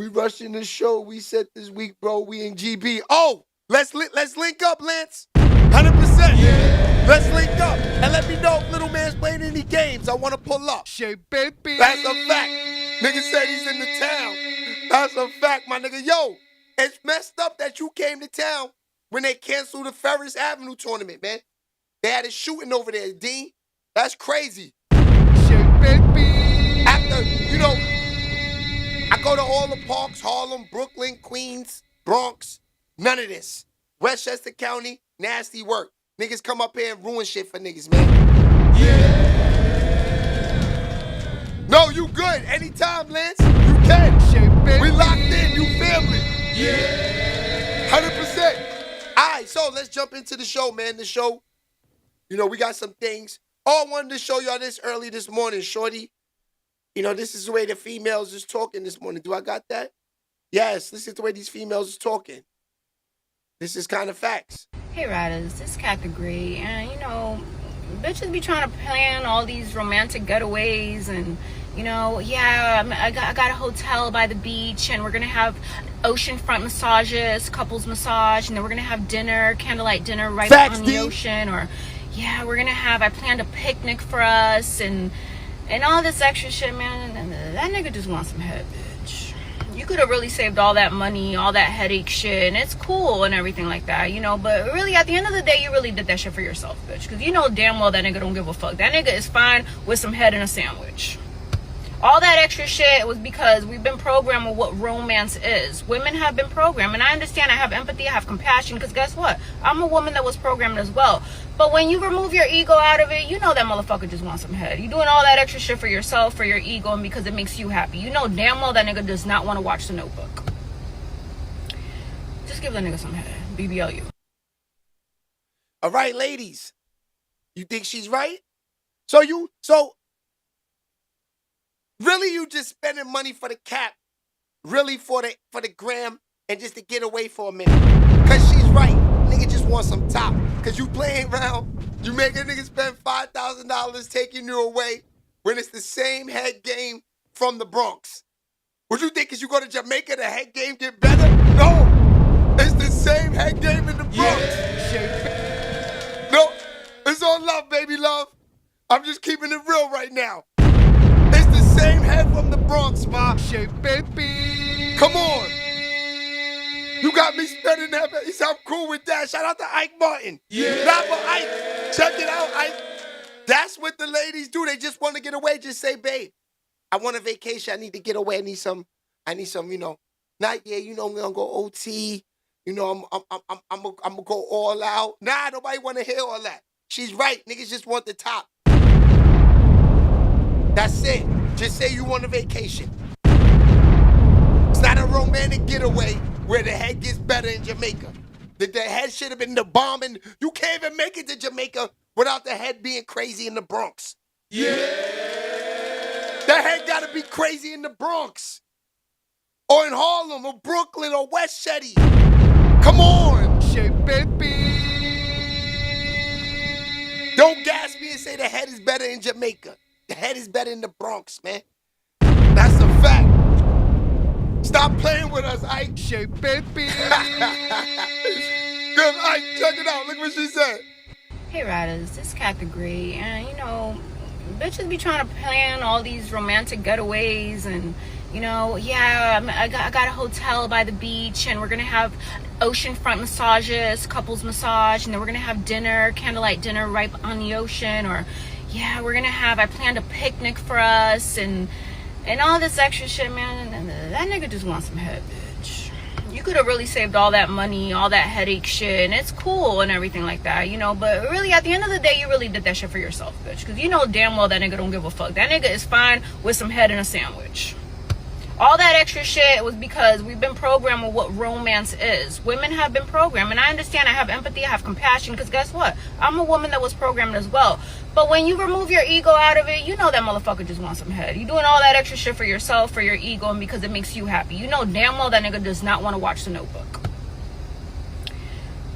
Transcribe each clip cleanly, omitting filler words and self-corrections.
We rushing the show. We set this week, bro. We in GB. Oh, let's link up, Lance. 100%. Yeah. Let's link up and let me know if little man's playing any games. I want to pull up. SHEABABYTV. That's a fact. Nigga said he's in the town. That's a fact, my nigga. Yo, it's messed up that you came to town when they canceled the Ferris Avenue tournament, man. They had a shooting over there, Dean. That's crazy. SHEABABYTV. After, I go to all the parks, Harlem, Brooklyn, Queens, Bronx, none of this. Westchester County, nasty work. Niggas come up here and ruin shit for niggas, man. Yeah. No, you good. Anytime, Lance. You can. SHEABABYTV. We locked in. You family. Yeah. 100%. All right, so let's jump into the show, man. The show, we got some things. Oh, I wanted to show y'all this early this morning, shorty. This is the way the females is talking this morning. Do I got that? Yes, this is the way these females is talking. This is kind of facts. Hey Riders, this is Cat the Great, and bitches be trying to plan all these romantic getaways, and I got a hotel by the beach, and we're gonna have oceanfront massages, couples massage, and then we're gonna have dinner, candlelight dinner right on the ocean, or I planned a picnic for us, and all this extra shit, man. And that nigga just wants some head, bitch. You could have really saved all that money, all that headache shit, and it's cool and everything like that, but really at the end of the day, you really did that shit for yourself, bitch, because you know damn well that nigga don't give a fuck. That nigga is fine with some head and a sandwich. All that extra shit was because we've been programmed with what romance is. Women have been programmed, and I understand, I have empathy, I have compassion, because guess what? I'm a woman that was programmed as well. But when you remove your ego out of it, you know that motherfucker just wants some head. You're doing all that extra shit for yourself, for your ego, and because it makes you happy. You know damn well that nigga does not want to watch The Notebook. Just give that nigga some head. BBLU. All right, ladies. You think she's right? Really, you just spending money for the cap, really for the gram, and just to get away for a minute. Cause she's right. Nigga just want some top. Cause you playing around, you make a nigga spend $5,000 taking you away when it's the same head game from the Bronx. What you think, is you go to Jamaica, the head game get better? No, it's the same head game in the Bronx. Yeah. No, it's all love, baby love. I'm just keeping it real right now. It's the same head from the Bronx, ma. SHEABABYTV. Come on. You got me spending that. He said, I'm cool with that. Shout out to Ike Martin. Yeah. Not for Ike. Check it out, Ike. That's what the ladies do. They just want to get away. Just say, babe, I want a vacation. I need to get away. I need some, not, yeah, we're going to go OT. I'm gonna go all out. Nah, nobody want to hear all that. She's right. Niggas just want the top. That's it. Just say you want a vacation. It's not a romantic getaway where the head gets better in Jamaica. The head should have been the bomb, and you can't even make it to Jamaica without the head being crazy in the Bronx. Yeah. The head gotta be crazy in the Bronx. Or in Harlem, or Brooklyn, or Westchester. Come on. SHEABABYTV. Don't gas me and say the head is better in Jamaica. The head is better in the Bronx, man. That's a fact. Stop playing with us, Ike. SHEABABYTV. Good, Ike, check it out. Look what she said. Hey Riders, this is Cat the Great, and bitches be trying to plan all these romantic getaways, and I got a hotel by the beach, and we're gonna have oceanfront massages, couples massage, and then we're gonna have dinner, candlelight dinner right on the ocean, or I planned a picnic for us, and all this extra shit, man. And that nigga just wants some head, bitch. You could have really saved all that money, all that headache shit, and it's cool and everything like that, but really at the end of the day, you really did that shit for yourself, bitch, because you know damn well that nigga don't give a fuck. That nigga is fine with some head and a sandwich. All that extra shit was because we've been programmed with what romance is. Women have been programmed, and I understand, I have empathy, I have compassion, because guess what? I'm a woman that was programmed as well. But when you remove your ego out of it, you know that motherfucker just wants some head. You're doing all that extra shit for yourself, for your ego, and because it makes you happy. You know damn well that nigga does not want to watch The Notebook.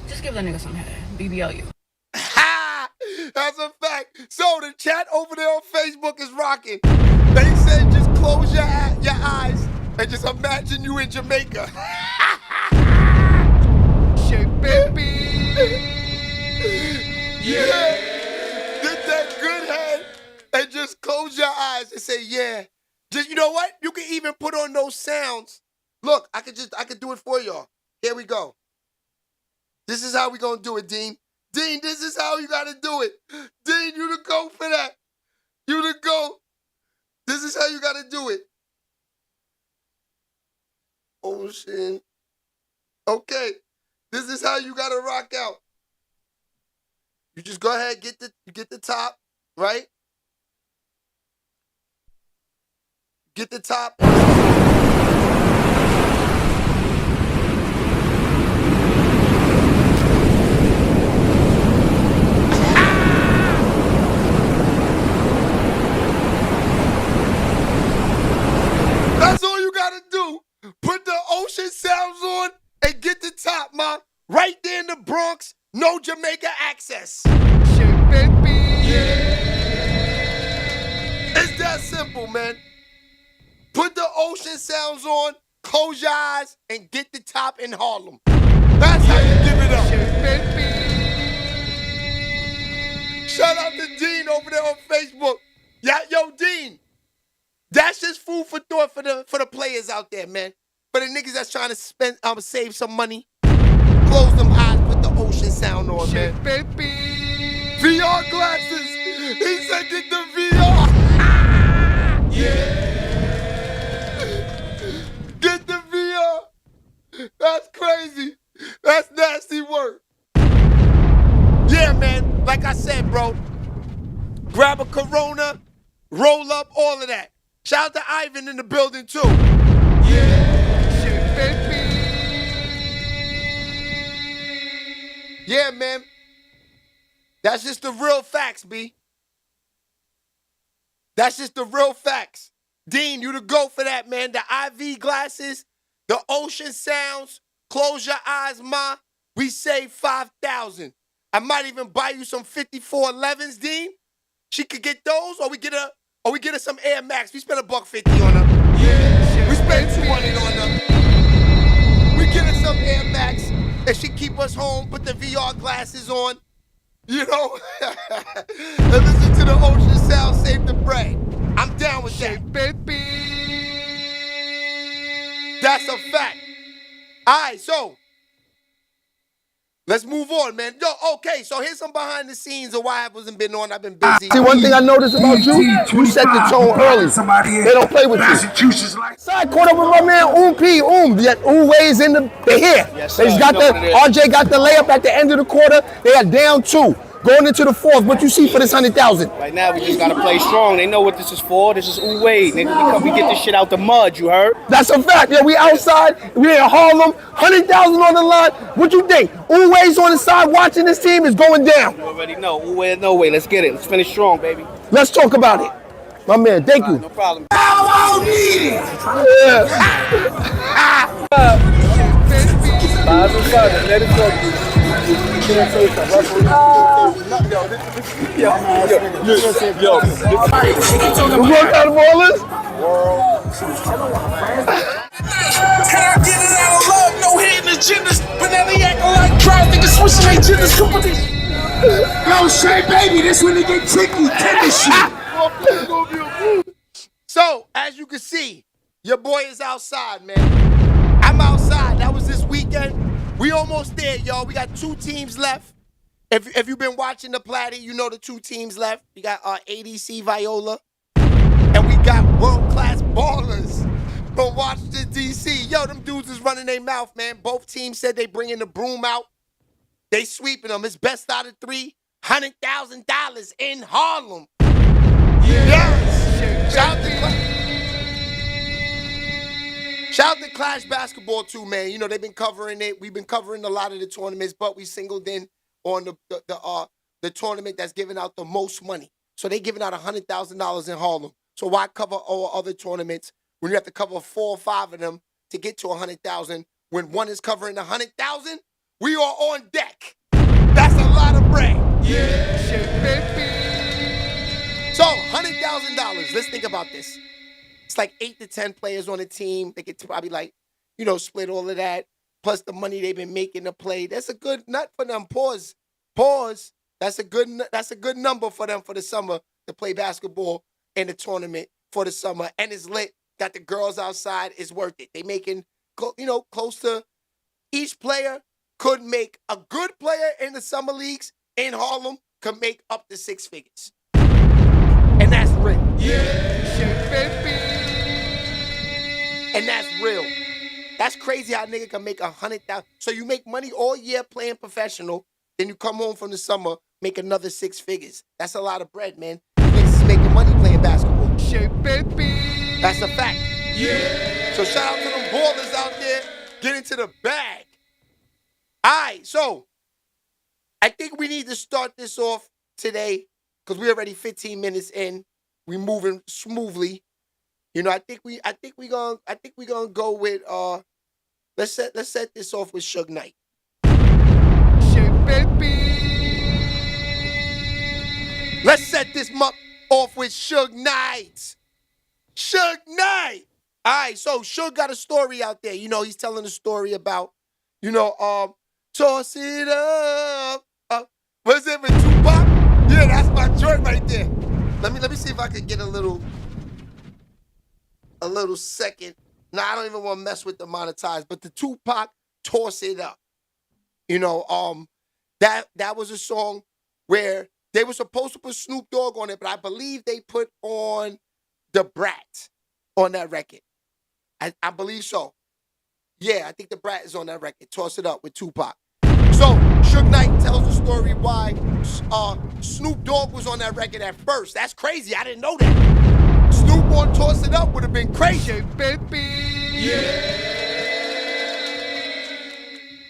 Just give that nigga some head. BBLU. That's a fact. So the chat over there on Facebook is rocking. They said just close your eyes And just imagine you in Jamaica. Shake, baby. Yeah. Get that good head and just close your eyes and say, yeah. Just, you know what? You can even put on those sounds. Look, I could do it for y'all. Here we go. This is how we gonna do it, Dean. Dean, this is how you gotta do it. Dean, you the go for that. You the go. This is how you gotta do it. Ocean. Okay. This is how you gotta rock out. You just go ahead, get the top, right? Get the top. That's all you gotta do. Put the ocean sounds on and get the top, ma. Right there in the Bronx, no Jamaica access. Shake, baby. It's that simple, man. Put the ocean sounds on, close your eyes, and get the top in Harlem. That's how you give it up. Shake, baby. Shout out to Dean over there on Facebook. Yeah, yo, Dean. That's just food for thought for the players out there, man. For the niggas that's trying to save some money. Close them eyes, put the ocean sound on, man. Shake, baby. VR glasses. He said get the VR. Get the VR. That's crazy. That's nasty work. Yeah, man. Like I said, bro. Grab a Corona, roll up, all of that. Shout out to Ivan in the building, too. Shake, baby. Yeah, man. That's just the real facts, B. That's just the real facts. Dean, you the go for that, man. The IV glasses, the ocean sounds, close your eyes, ma. We save $5,000. I might even buy you some 5411s, Dean. She could get those, or we get her some Air Max. We spent $150 on her. We spent $200 on her. We get her some Air Max, and she keep us home, put the VR glasses on, you know, and listen to the ocean sound, save the bread. I'm down with that. Shake, baby. That's a fact. All right, so let's move on, man. Yo, okay, so here's some behind the scenes of why I wasn't been on. I've been busy. See, one thing I noticed about you set the tone early. They don't play with you. Side caught up with my man Yet Uwe's in the here. Yes, They just got RJ got the layup at the end of the quarter. They are down 2. Going into the 4th. What you see for this 100,000? Right now, we just gotta play strong. They know what this is for. This is Uwe. Nigga, we get this shit out the mud, you heard? That's a fact. Yeah, we outside. We in Harlem. 100,000 on the line. What you think? Uwe's on the side watching this team is going down. You already know. Uwe, no way. Let's get it. Let's finish strong, baby. Let's talk about it. My man, thank you. No problem. What kind of ball is? Can I get it out of love? No hidden agendas, but now they acting like tribe niggas switching their genders. Competition. Yo, Shay, baby, this when they get tricky. Take this shit. So, as you can see, your boy is outside, man. I'm outside. That was this weekend. We almost there, y'all. We got 2 teams left. If you've been watching the Platy, you know the 2 teams left. We got ADC Viola, and we got world-class ballers from Washington, D.C. Yo, them dudes is running their mouth, man. Both teams said they bringing the broom out. They sweeping them. It's best out of 3, $100,000 in Harlem. Yes. Shout out to Clash Basketball too, man. You know, they've been covering it. We've been covering a lot of the tournaments, but we singled in on the tournament that's giving out the most money. So they giving out $100,000 in Harlem. So why cover all other tournaments when you have to cover 4 or 5 of them to get to 100,000? When one is covering 100,000, we are on deck. That's a lot of bread. So $100,000. Let's think about this. It's like 8 to 10 players on a team. They could probably like, split all of that. Plus the money they've been making to play. That's a good nut for them. Pause. That's a good number for them for the summer to play basketball in the tournament for the summer. And it's lit. Got the girls outside. It's worth it. They making, close to each player could make a good player in the summer leagues in Harlem could make up to 6 figures. And that's real. And that's real. That's crazy how a nigga can make 100,000. So you make money all year playing professional, then you come home from the summer, make another 6 figures. That's a lot of bread, man. Niggas is making money playing basketball. That's a fact. Yeah. So shout out to them ballers out there. Get into the bag. All right, so I think we need to start this off today because we're already 15 minutes in. We moving smoothly. I think we gonna go with let's set this off with Suge Knight. Let's set this off with Suge Knight. Suge Knight. All right, so Suge got a story out there. He's telling a story about, toss it up. Was it with Tupac? Yeah, that's my joint right there. Let me see if I can get a little second. Nah, I don't even want to mess with the monetize, but the Tupac toss it up. That was a song where they were supposed to put Snoop Dogg on it, but I believe they put on the Brat on that record. I believe so. Yeah, I think the Brat is on that record. Toss it up with Tupac. So Suge Knight tells the story why Snoop Dogg was on that record at first. That's crazy. I didn't know that. Snoop on Toss It Up would have been crazy, baby. Yeah.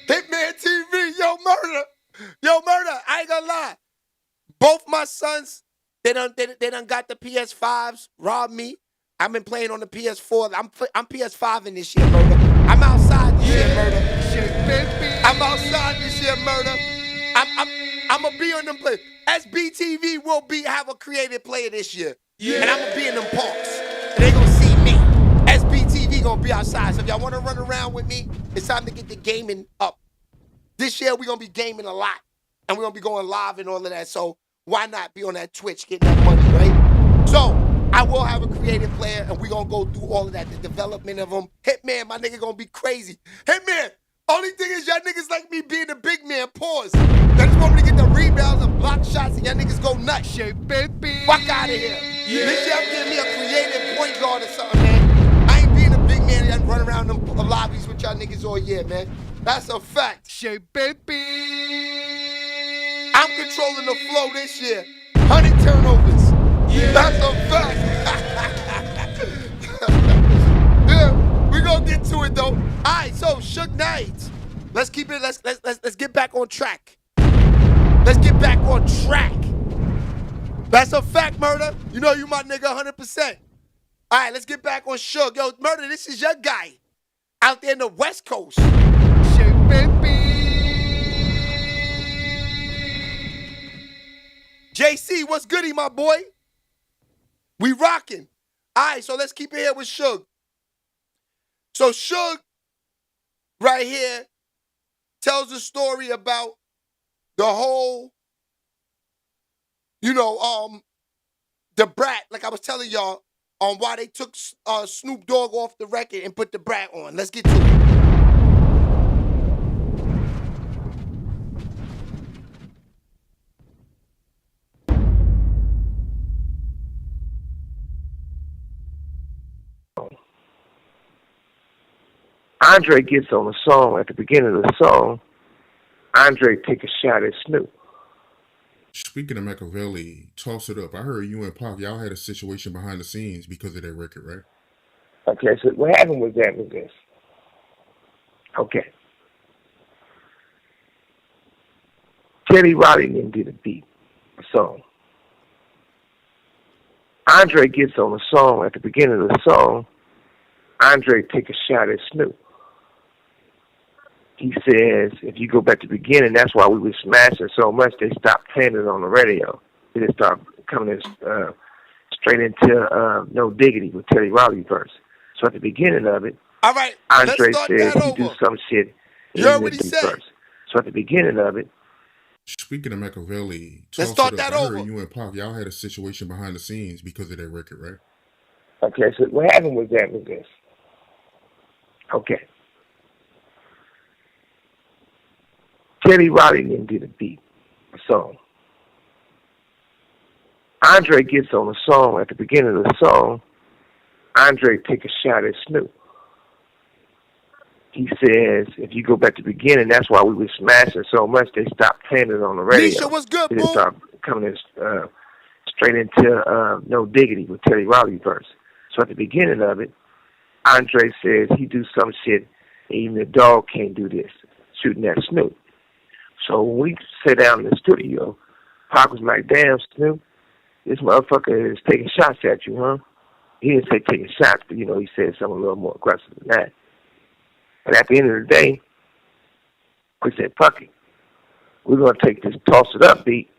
Hitman TV, yo, murder. I ain't gonna lie. Both my sons, they done got the PS5s, robbed me. I've been playing on the PS4. I'm PS5 in this year, murder. I'm outside this year, murder. I'm outside this year, murder. I'm gonna be on them plays. SBTV will have a creative player this year. Yeah. And I'm gonna be in them parks. And they gonna see me. SBTV gonna be outside. So if y'all wanna run around with me, it's time to get the gaming up. This year we gonna be gaming a lot. And we're gonna be going live and all of that. So why not be on that Twitch getting that money, right? So I will have a creative player, and we're going to go through all of that, the development of them. Hitman, my nigga going to be crazy. Hitman, only thing is y'all niggas like me being the big man, pause. Y'all just want me to get the rebounds and block shots, and y'all niggas go nuts. Fuck out of here. Yeah. This year I'm getting me a creative point guard or something, man. I ain't being a big man and run around them lobbies with y'all niggas all year, man. That's a fact. I'm controlling the flow this year. 100 turnovers. Yeah. That's a fact. Yeah, we gonna get to it though. All right, so Suge Knight. Let's keep it. Let's get back on track. Let's get back on track. That's a fact, murder. You my nigga 100%. All right, let's get back on Suge. Yo, murder. This is your guy out there in the West Coast. JC, what's goody, my boy? We rocking. All right, so let's keep it here with Suge. So Suge, right here, tells a story about the whole, the Brat, like I was telling y'all, on why they took Snoop Dogg off the record and put the Brat on. Let's get to it. Andre gets on the song. At the beginning of the song, Andre take a shot at Snoop. Speaking of Machiavelli, Toss It Up. I heard you and Pac, y'all had a situation behind the scenes because of that record, right? Okay, so what happened was this. Okay. Teddy Riley did a beat, a song. Andre gets on the song. At the beginning of the song, Andre take a shot at Snoop. He says, if you go back to the beginning, that's why we were smashing so much, they stopped playing it on the radio. They just started coming in straight into No Diggity with Teddy Riley's verse. So at the beginning of it, All right, Andre let's start says that he do over. some shit You heard in what he the said. verse. So at the beginning of it, Speaking of Machiavelli, Let's toss start it up. that I over. heard you and Pac, y'all had a situation behind the scenes because of that record, right? okay, so what happened was this. Okay. Teddy Riley didn't do the beat, a song. Andre gets on the song. At the beginning of the song, Andre take a shot at Snoop. He says, if you go back to the beginning, that's why we were smashing so much, they stopped playing it on the radio. Nisha, what's good, They boo? just started coming in straight into No Diggity with Teddy Riley's verse. So at the beginning of it, Andre says he do some shit, and even the dog can't do this, shooting at Snoop. So when we sit down in the studio, Pac was like, damn, Snoop, this motherfucker is taking shots at you, huh? He didn't say taking shots, but, you know, he said something a little more aggressive than that. But at the end of the day, we said, fuck it. We're going to take this toss it up beat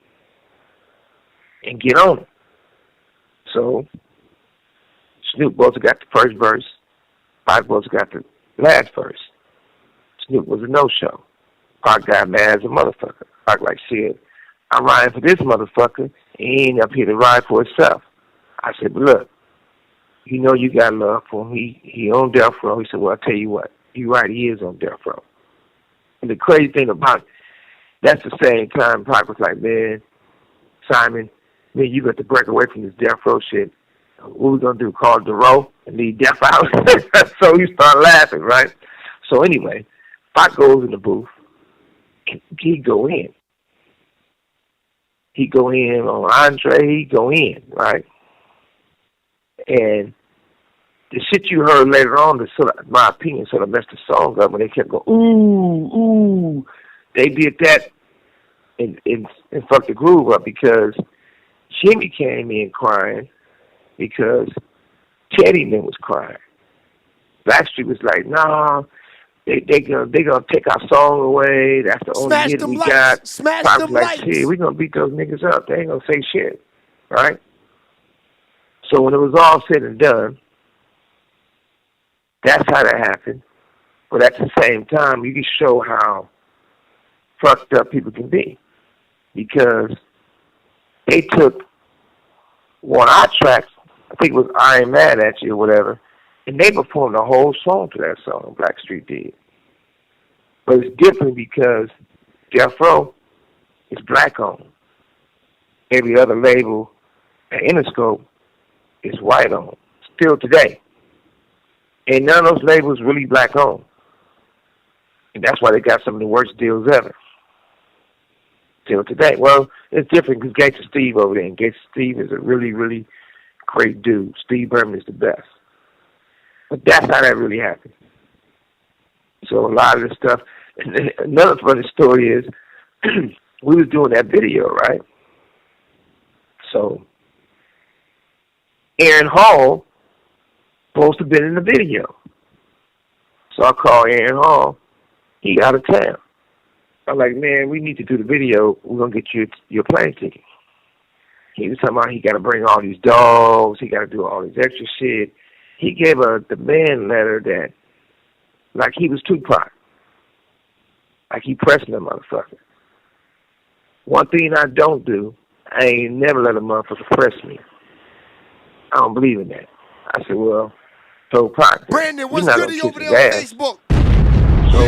and get on it. So Snoop both got the first verse. Pac both got the last verse. Snoop was a no-show. Pac got mad as a motherfucker. Pac like, shit, I'm riding for this motherfucker. He ain't up here to ride for himself. I said, but look, you know you got love for him. He on death row. He said, well, I'll tell you what. You're right, he is on death row. And the crazy thing about it, that's the same time Pac was like, man, Simon, man, you got to break away from this death row shit. What we going to do, call it the row and leave death out? So he started laughing, right? So anyway, Pac goes in the booth. He go in. He go in on Andre. He go in, right? And the shit you heard later on, in my opinion, sort of messed the song up when they kept going, ooh, ooh. They did that and fucked the groove up because Jimmy came in crying because Teddy was crying. Blackstreet was like, nah, they gonna take our song away. That's the only Smash hit them we lights. got. Smash Pac them was like, lights. shit, we gonna beat those niggas up. They ain't gonna say shit, right? So when it was all said and done, that's how that happened. But at the same time, you can show how fucked up people can be. Because they took one of our tracks, I think it was I Ain't Mad At You or whatever, and they performed the whole song to that song, Blackstreet did. But it's different because Death Row is black owned. Every other label at Interscope is white owned, still today. And none of those labels really black owned. And that's why they got some of the worst deals ever. Till today. Well, it's different because Gangsta Steve over there, and Gangsta Steve is a really, really great dude. Steve Berman is the best. But that's how that really happened. So a lot of this stuff. And another funny story is, we was doing that video, right? So Aaron Hall supposed to have been in the video. So I called Aaron Hall. He out of town. I'm like, man, we need to do the video. We're going to get you your plane ticket. He was talking about he got to bring all these dogs. He got to do all this extra shit. He gave a demand letter that, like he was Tupac. Like he pressing the motherfucker. One thing I don't do, I ain't never let a motherfucker press me. I don't believe in that. I said, well, so Pac, Brandon, what's not goody gonna over kiss there on his ass. Facebook? So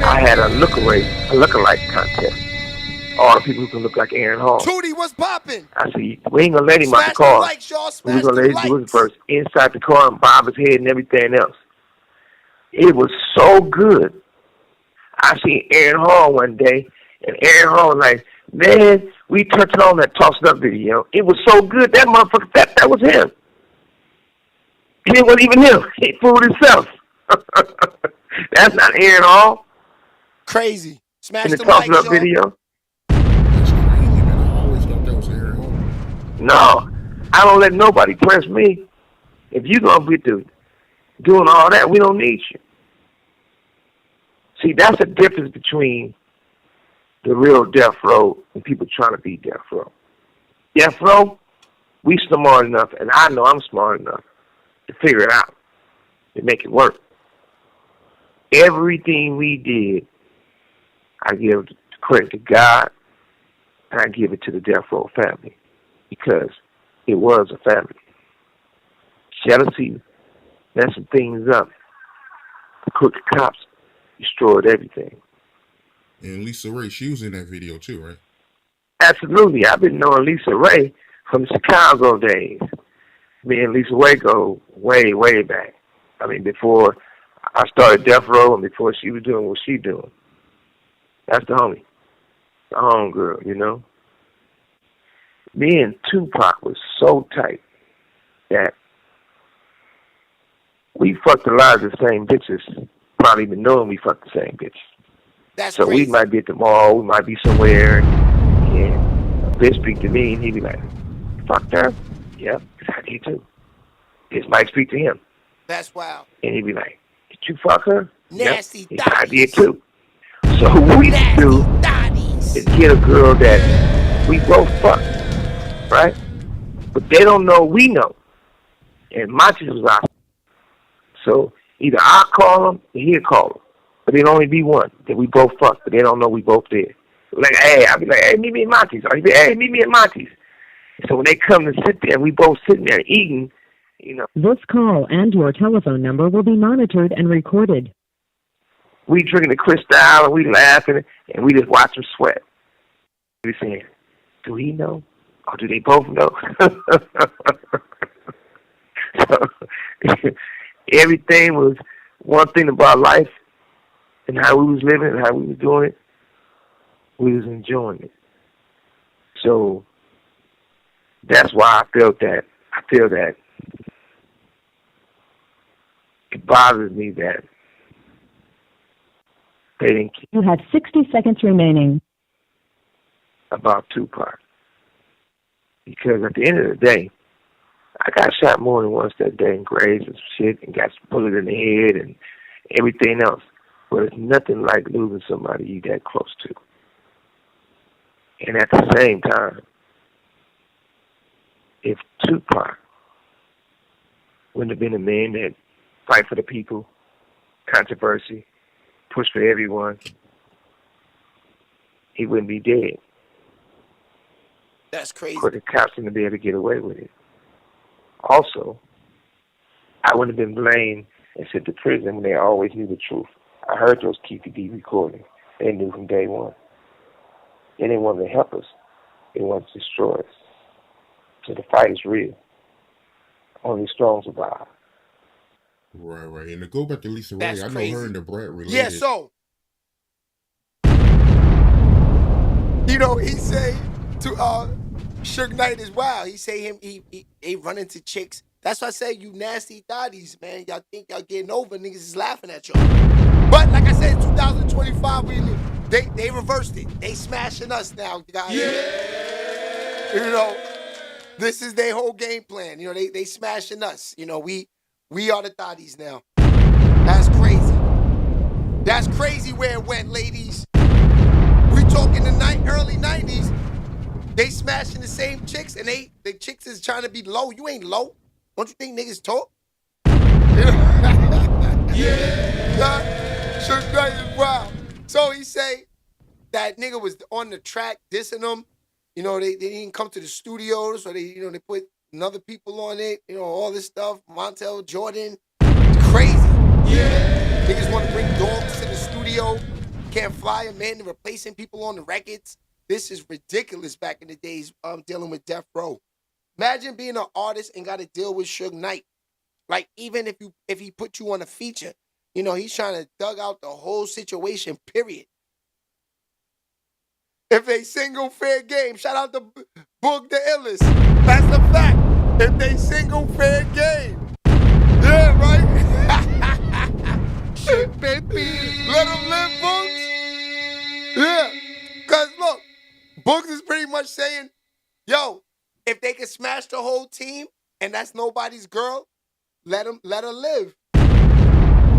I had a lookalike contest. All the people who can look like Aaron Hall. Tootie, what's popping? I said, we ain't gonna let him out Smash the car. them lights, y'all. We Smash gonna let them him do his lights. verse inside the car and bob his head and everything else. It was so good. I seen Aaron Hall one day, and Aaron Hall was like, man, we touched on that Toss It Up video. It was so good. That motherfucker, that was him. It wasn't even him. He fooled himself. That's not Aaron Hall. Crazy. Smash In the them Toss It lights, Up y'all. video. That's crazy, man. I always thought that was Aaron Hall. No, I don't let nobody press me. If you gonna be doing all that, we don't need you. See, that's the difference between the real Death Row and people trying to be Death Row. Death Row, We smart enough, and I know I'm smart enough to figure it out, to make it work. Everything we did, I give credit to God, and I give it to the Death Row family, because it was a family. Jealousy messed some things up. The crooked cops destroyed everything. And Lisa Ray, she was in that video too, right? Absolutely. I've been knowing Lisa Ray from the Chicago days. Me and Lisa Ray go way, way back. I mean, before I started Death Row and before she was doing what she doing. That's the homie. The homegirl, you know? Me and Tupac was so tight that we fucked a lot of the same bitches, probably even knowing we fucked the same bitches. That's so crazy. We might be at the mall, we might be somewhere, and a bitch speak to me, and he'd be like, fucked her? Yep, I did too. Bitch might speak to him. That's wild. And he'd be like, did you fuck her? Nasty yep, I thotties. did too. So what we do is get a girl that we both fuck, right? But they don't know we know. And Monty was out. So either I'll call him or he'll call him. But it'll only be one that we both fuck, but they don't know we both did. Like, hey, I'll be like, hey, meet me at Monty's. Or he'll be, hey, meet me at Monty's. So when they come to sit there, we both sitting there eating, you know. This call and your telephone number will be monitored and recorded. We drinking the Cristal and we laughing and we just watch them sweat. We saying, do he know? Or do they both know? So, everything was one thing about life and how we was living and how we was doing it. We was enjoying it. So that's why I feel that it bothers me that they didn't keep You have 60 seconds remaining. about Tupac. Because at the end of the day, I got shot more than once that day in Graves and shit and got bullet in the head and everything else. But it's nothing like losing somebody you that close to. And at the same time, if Tupac wouldn't have been a man that fight for the people, controversy, push for everyone, he wouldn't be dead. That's crazy. For the cops to be able to get away with it. Also, I wouldn't have been blamed and sent to prison when they always knew the truth. I heard those KPD recordings. They knew from day one. They didn't want to help us. They wanted to destroy us. So the fight is real. Only strong survive. Right. And to go back to Lisa Ray, That's I know crazy. her and the Brat related. Yeah, so you know, he say to Suge Knight as well. He say he run into chicks. That's why I say you nasty thotties, man. Y'all think y'all getting over, niggas is laughing at y'all. But like I said, 2025, they reversed it. They smashing us now, guys. Yeah. You know, this is their whole game plan. You know, they smashing us. You know, we are the thotties now. That's crazy. That's crazy where it went, ladies. We talking the early 90s. They smashing the same chicks, and the chicks is trying to be low. You ain't low. Don't you think niggas talk? Yeah. Suge Knight is wild. So he say that nigga was on the track dissing them. You know, they didn't come to the studios, so they put other people on it. You know, all this stuff. Montel Jordan. It's crazy. Yeah. Niggas want to bring dogs to the studio. Can't fly a man and replacing people on the records. This is ridiculous back in the days dealing with Death Row. Imagine being an artist and got to deal with Suge Knight. Like, even if he put you on a feature, you know, he's trying to dug out the whole situation, period. If they single, fair game. Shout out to Boog the Illest. That's the fact. If they single, fair game. Yeah, right? Shit, baby. Let them live, Boogs. Yeah. Because, look, Boogs is pretty much saying, yo, if they can smash the whole team and that's nobody's girl, let her live.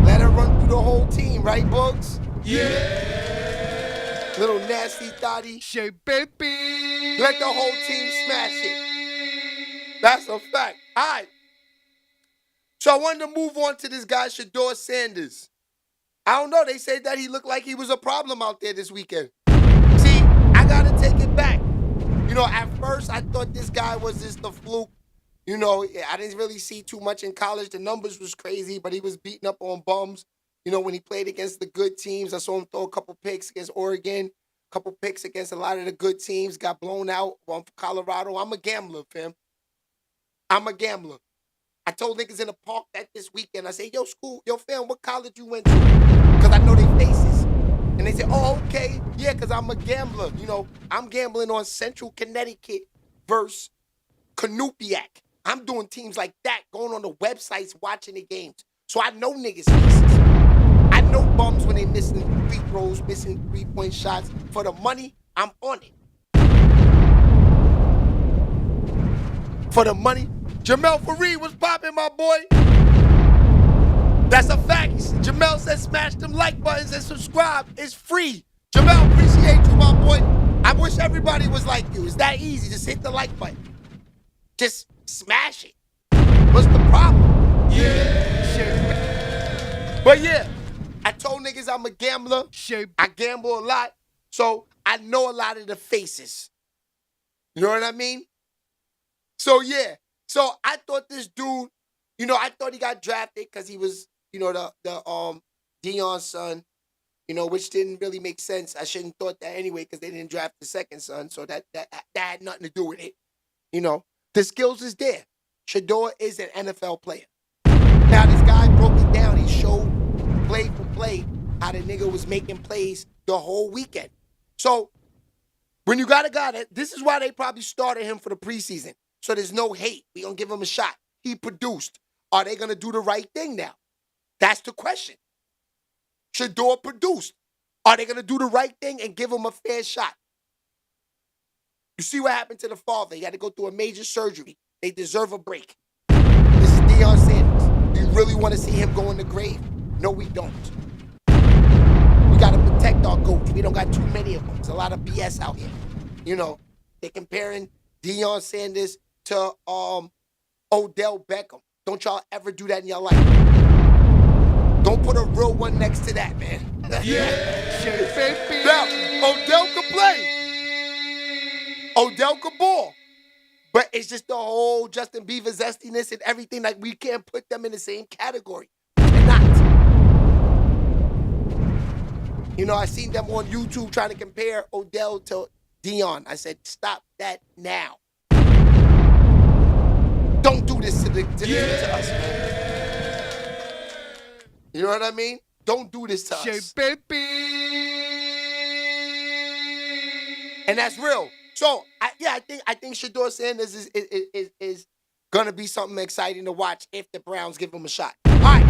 Let her run through the whole team, right, Boogs? Yeah. Little nasty thotty. Shit, baby. Let the whole team smash it. That's a fact. All right. So I wanted to move on to this guy, Shedeur Sanders. I don't know. They said that he looked like he was a problem out there this weekend. See, I got to take it back. You know, at first I thought this guy was just a fluke. You know, I didn't really see too much in college. The numbers was crazy, but he was beating up on bums. You know, when he played against the good teams, I saw him throw a couple picks against Oregon, a couple picks against a lot of the good teams, got blown out from Colorado. I'm a gambler, fam. I'm a gambler. I told niggas in the park that this weekend, I said, yo, fam, what college you went to? Because I know their faces. And they said, oh, okay, yeah, because I'm a gambler. You know, I'm gambling on Central Connecticut versus Canupiac. I'm doing teams like that, going on the websites, watching the games. So I know niggas' faces. I know bums when they missing free throws, missing three-point shots. For the money, I'm on it. For the money, Jamel Fareed was popping, my boy. That's a fact. Jamel said smash them like buttons and subscribe. It's free. Jamel, appreciate you, my boy. I wish everybody was like you. It's that easy. Just hit the like button. Just smash it. What's the problem? Yeah. But yeah, I told niggas I'm a gambler. I gamble a lot. So I know a lot of the faces. You know what I mean? So yeah. So I thought this dude, you know, I thought he got drafted because he was, you know, the Deion's son, you know, which didn't really make sense. I shouldn't thought that anyway because they didn't draft the second son. So that had nothing to do with it. You know, the skills is there. Shedeur is an NFL player. Now this guy broke it down. He showed play for play how the nigga was making plays the whole weekend. So when you got a guy that, this is why they probably started him for the preseason. So there's no hate. We gonna give him a shot. He produced. Are they gonna do the right thing now? That's the question. Shedeur produced. Are they gonna do the right thing and give him a fair shot? You see what happened to the father. He had to go through a major surgery. They deserve a break. This is Shedeur Sanders. Do you really want to see him go in the grave? No, we don't. We gotta protect our goats. We don't got too many of them. There's a lot of BS out here. You know, they're comparing Shedeur Sanders to Odell Beckham. Don't y'all ever do that in your life. Don't put a real one next to that, man. Now, Odell could play. Odell could ball. But it's just the whole Justin Bieber zestiness and everything. Like, we can't put them in the same category. We cannot. You know, I seen them on YouTube trying to compare Odell to Deion. I said, stop that now. Don't do this to us, man. You know what I mean? Don't do this to us. And that's real. So, I think Shedeur Sanders is gonna be something exciting to watch if the Browns give him a shot. All right,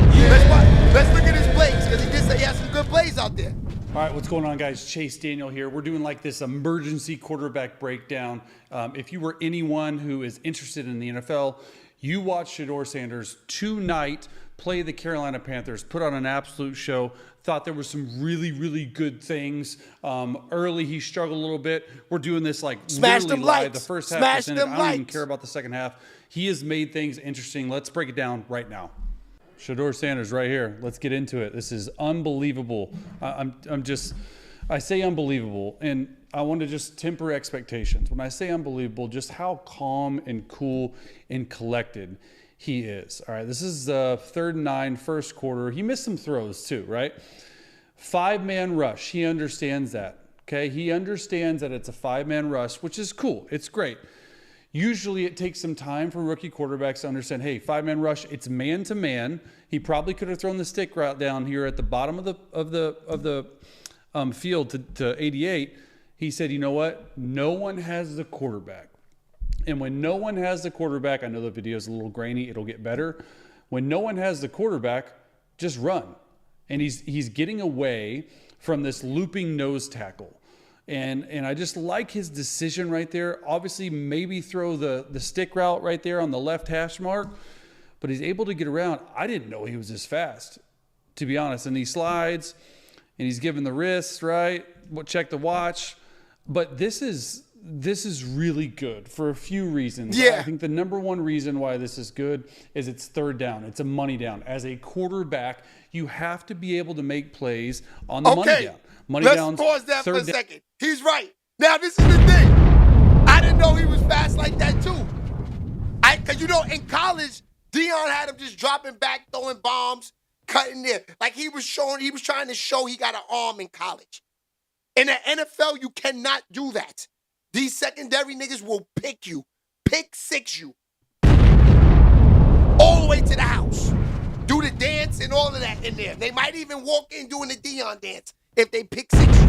let's look at his plays because he did say he has some good plays out there. All right, what's going on, guys? Chase Daniel here. We're doing like this emergency quarterback breakdown. If you were anyone who is interested in the NFL, you watched Shedeur Sanders tonight play the Carolina Panthers, put on an absolute show. Thought there were some really, really good things. Early, he struggled a little bit. We're doing this like literally live. The first half percentage. I don't even care about the second half. He has made things interesting. Let's break it down right now. Shedeur Sanders right here. Let's get into it. This is unbelievable. I say unbelievable, and I want to just temper expectations. When I say unbelievable, just how calm and cool and collected he is. All right, this is 3rd and 9, first quarter. He missed some throws too, right? 5-man rush. He understands that, okay? He understands that it's a 5-man rush, which is cool. It's great. Usually it takes some time for rookie quarterbacks to understand, hey, 5-man rush, it's man-to-man. He probably could have thrown the stick route down here at the bottom of the field to 88. He said, you know what? No one has the quarterback. And when no one has the quarterback, I know the video is a little grainy. It'll get better. When no one has the quarterback, just run. And he's getting away from this looping nose tackle. And I just like his decision right there. Obviously, maybe throw the stick route right there on the left hash mark. But he's able to get around. I didn't know he was this fast, to be honest. And he slides, and he's giving the wrist, right? Check the watch. But this is this is really good for a few reasons. Yeah. I think the number one reason why this is good is it's third down. It's a money down. As a quarterback, you have to be able to make plays on the money down. Money Let's downs, pause that for a third second. He's right. Now, this is the thing. I didn't know he was fast like that, too. Because, you know, in college, Dion had him just dropping back, throwing bombs, cutting there. Like he was trying to show he got an arm in college. In the NFL, you cannot do that. These secondary niggas will pick six you. All the way to the house. Do the dance and all of that in there. They might even walk in doing the Dion dance if they pick six you.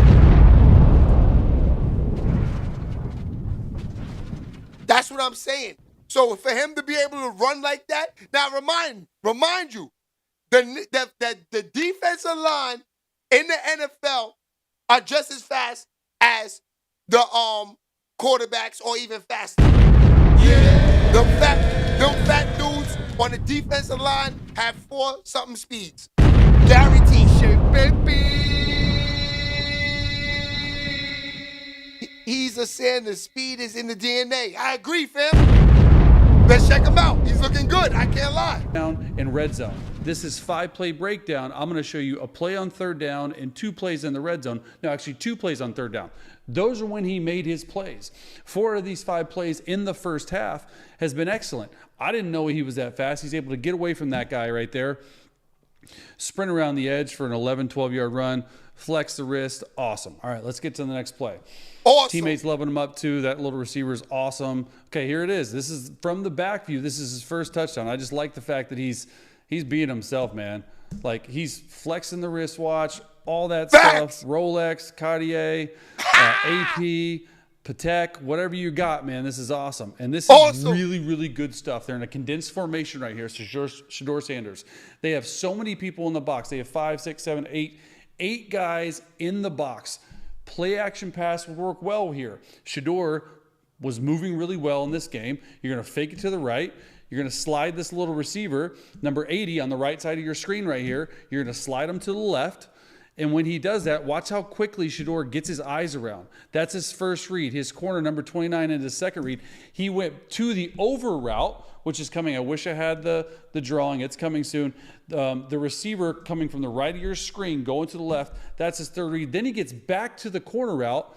That's what I'm saying. So for him to be able to run like that, now remind you, the defensive line in the NFL are just as fast as the quarterbacks or even faster. Yeah. Them fat dudes on the defensive line have 4-something speeds. Guaranteed shit, baby. He's a Sanders. Speed is in the DNA. I agree, fam. Let's check him out. He's looking good. I can't lie. Down in red zone. This is 5-play breakdown. I'm going to show you a play on third down and 2 plays in the red zone. No, actually 2 plays on third down. Those are when he made his plays. 4 of these 5 plays in the first half has been excellent. I didn't know he was that fast. He's able to get away from that guy right there. Sprint around the edge for an 11, 12-yard run. Flex the wrist. Awesome. All right, let's get to the next play. Awesome. Teammates loving him up too. That little receiver is awesome. Okay, here it is. This is from the back view. This is his first touchdown. I just like the fact that he's being himself, man. Like he's flexing the wristwatch, all that stuff. Rolex, Cartier, AP, Patek, whatever you got, man. This is awesome. And this is really, really good stuff. They're in a condensed formation right here. Shedeur Sanders. They have so many people in the box. They have 5, 6, 7, 8 guys in the box. Play action pass would work well here. Shedeur was moving really well in this game. You're going to fake it to the right. You're going to slide this little receiver, number 80 on the right side of your screen right here. You're going to slide him to the left. And when he does that, watch how quickly Shedeur gets his eyes around. That's his first read. His corner, number 29, in his second read. He went to the over route, which is coming. I wish I had the drawing. It's coming soon. The receiver coming from the right of your screen, going to the left. That's his third read. Then he gets back to the corner route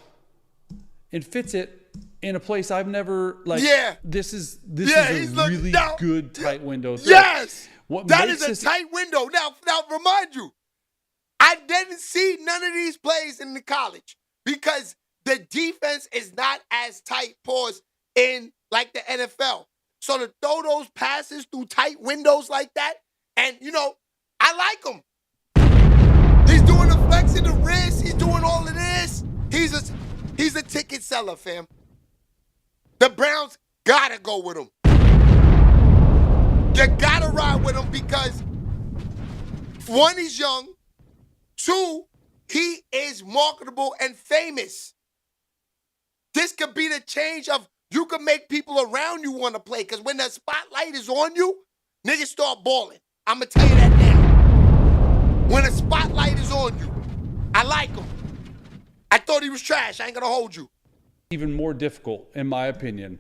and fits it in a place I've never, like, this is a really good tight window throw. Yes! That is a tight window. Now, remind you, I didn't see none of these plays in the college because the defense is not as tight, pause, in like the NFL. So to throw those passes through tight windows like that, and, you know, I like him. He's doing the flex in the wrist. He's doing all of this. He's a ticket seller, fam. The Browns gotta go with him. You gotta ride with him because, 1, he's young. 2, he is marketable and famous. This could be the change of, you can make people around you want to play. Because when the spotlight is on you, niggas start balling. I'm going to tell you that now. When the spotlight is on you, I like him. I thought he was trash. I ain't going to hold you. Even more difficult, in my opinion,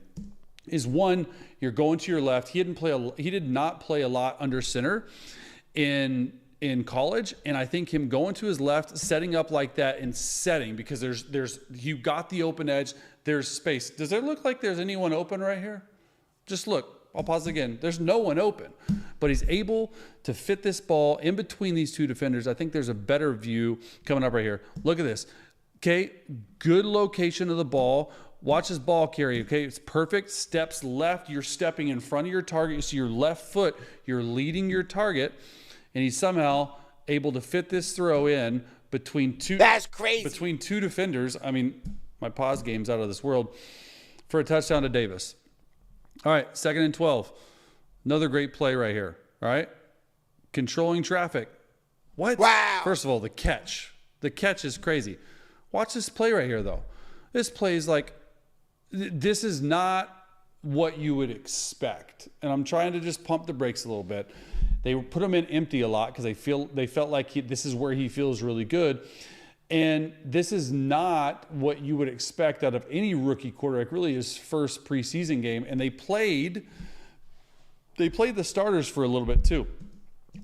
is 1, you're going to your left. He did not play a lot under center in college, and I think him going to his left, setting up like that and setting, because you got the open edge, there's space. Does it look like there's anyone open right here? Just look. I'll pause again. There's no one open, but he's able to fit this ball in between these 2 defenders. I think there's a better view coming up right here. Look at this. Okay, good location of the ball. Watch his ball carry. Okay, it's perfect. Steps left. You're stepping in front of your target. So your left foot, you're leading your target. And he's somehow able to fit this throw in between 2. That's crazy. Between 2 defenders. I mean, my pause game's out of this world, for a touchdown to Davis. All right, 2nd and 12. Another great play right here. All right, controlling traffic. What? Wow. First of all, the catch. The catch is crazy. Watch this play right here, though. This play is like, this is not what you would expect. And I'm trying to just pump the brakes a little bit. They put him in empty a lot because they felt like this is where he feels really good. And this is not what you would expect out of any rookie quarterback, really his first preseason game. And they played the starters for a little bit too.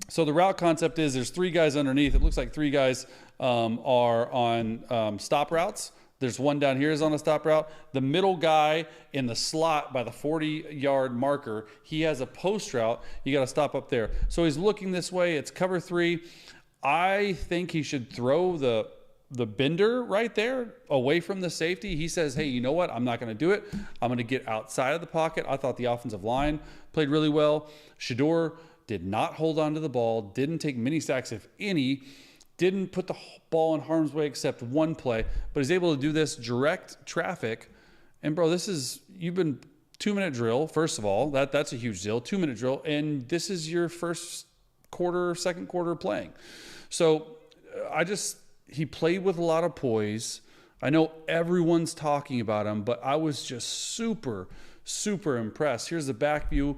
So the route concept is there's 3 guys underneath. It looks like 3 guys are on stop routes. There's one down here is on a stop route. The middle guy in the slot by the 40-yard marker, he has a post route. You got to stop up there. So he's looking this way. It's cover 3. I think he should throw the bender right there away from the safety. He says, hey, you know what? I'm not going to do it. I'm going to get outside of the pocket. I thought the offensive line played really well. Shedeur did not hold on to the ball, didn't take many sacks, if any, didn't put the ball in harm's way except one play, but he's able to do this direct traffic. And bro, you've been 2-minute drill. First of all, that's a huge deal. 2-minute drill. And this is your first quarter, second quarter playing. So he played with a lot of poise. I know everyone's talking about him, but I was just super impressed. Here's the back view